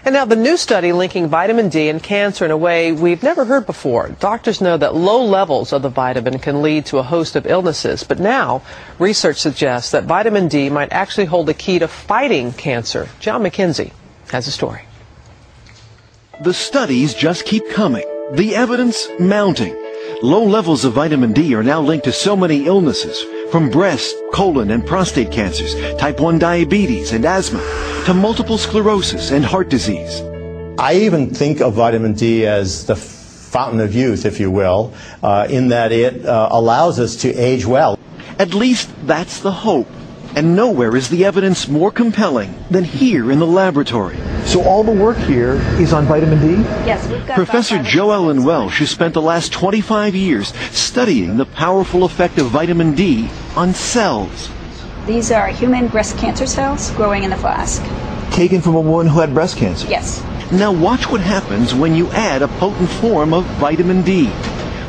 And now the new study linking vitamin D and cancer in a way we've never heard before. Doctors know that low levels of the vitamin can lead to a host of illnesses, but now research suggests that vitamin D might actually hold the key to fighting cancer. John McKenzie has a story. The studies just keep coming, the evidence mounting. Low levels of vitamin D are now linked to so many illnesses, from breast, colon, and prostate cancers, type 1 diabetes and asthma, to multiple sclerosis and heart disease. I even think of vitamin D as the fountain of youth, if you will, in that it allows us to age well. At least that's the hope. And nowhere is the evidence more compelling than here in the laboratory. So all the work here is on vitamin D? Yes, we've got Professor Joellen Welsh has spent the last 25 years studying the powerful effect of vitamin D on cells. These are human breast cancer cells growing in the flask. Taken from a woman who had breast cancer? Yes. Now watch what happens when you add a potent form of vitamin D.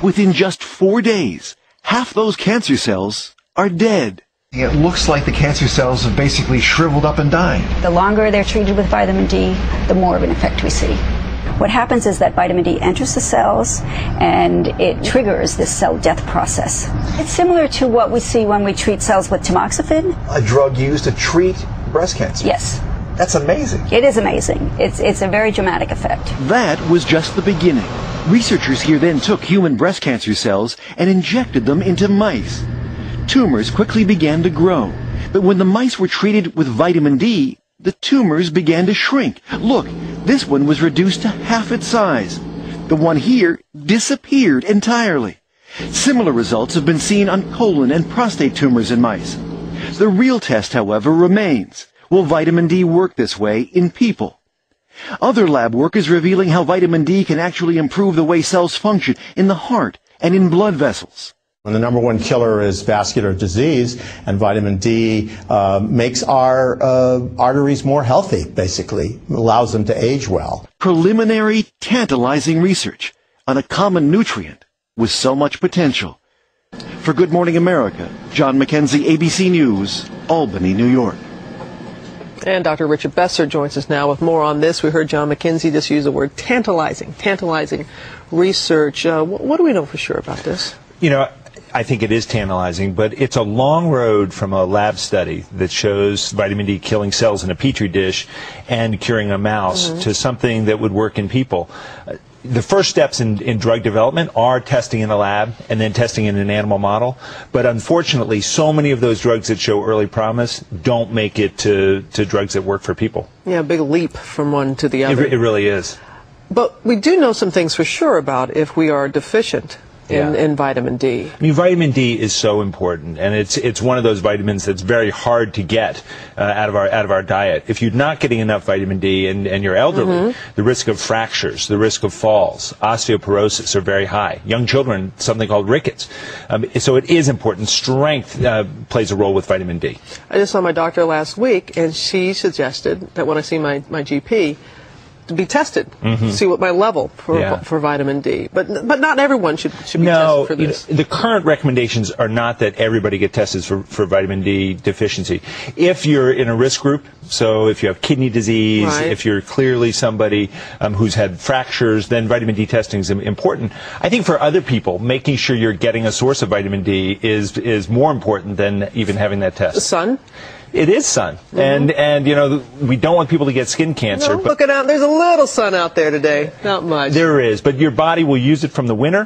Within just 4 days, half those cancer cells are dead. It looks like the cancer cells have basically shriveled up and died. The longer they're treated with vitamin D, the more of an effect we see. What happens is that vitamin D enters the cells and it triggers this cell death process. It's similar to what we see when we treat cells with tamoxifen. A drug used to treat breast cancer? Yes. That's amazing. It is amazing. It's a very dramatic effect. That was just the beginning. Researchers here then took human breast cancer cells and injected them into mice. Tumors quickly began to grow, but when the mice were treated with vitamin D, the tumors began to shrink. Look, this one was reduced to half its size. The one here disappeared entirely. Similar results have been seen on colon and prostate tumors in mice. The real test, however, remains. Will vitamin D work this way in people? Other lab work is revealing how vitamin D can actually improve the way cells function in the heart and in blood vessels. And the number one killer is vascular disease, and vitamin D makes our arteries more healthy, basically. It allows them to age well. Preliminary, tantalizing research on a common nutrient with so much potential. For Good Morning America, John McKenzie, ABC News, Albany, New York. And Dr. Richard Besser joins us now with more on this. We heard John McKenzie just use the word tantalizing research. What do we know for sure about this? You know, I think it is tantalizing, but it's a long road from a lab study that shows vitamin D killing cells in a petri dish and curing a mouse to something that would work in people. The first steps in drug development are testing in a lab and then testing in an animal model. But unfortunately, so many of those drugs that show early promise don't make it to drugs that work for people. Yeah, a big leap from one to the other. It really is. But we do know some things for sure about if we are deficient in vitamin D. I mean, vitamin D is so important, and it's one of those vitamins that's very hard to get out of our diet. If you're not getting enough vitamin D and you're elderly, the risk of fractures, the risk of falls, osteoporosis are very high. Young children, something called rickets. So it is important. Strength plays a role with vitamin D. I just saw my doctor last week, and she suggested that when I see my GP, to be tested, see what my level for vitamin D. But not everyone should be tested for this. The current recommendations are not that everybody get tested for vitamin D deficiency. If you're in a risk group, so if you have kidney disease, if you're clearly somebody who's had fractures, then vitamin D testing is important. I think for other people, making sure you're getting a source of vitamin D is more important than even having that test. The sun? It is sun, and you know, we don't want people to get skin cancer. No, look out! There's a little sun out there today. Not much. There is, but your body will use it from the winter,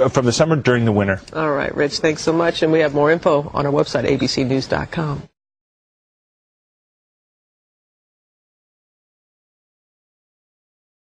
from the summer during the winter. All right, Rich. Thanks so much, and we have more info on our website, abcnews.com.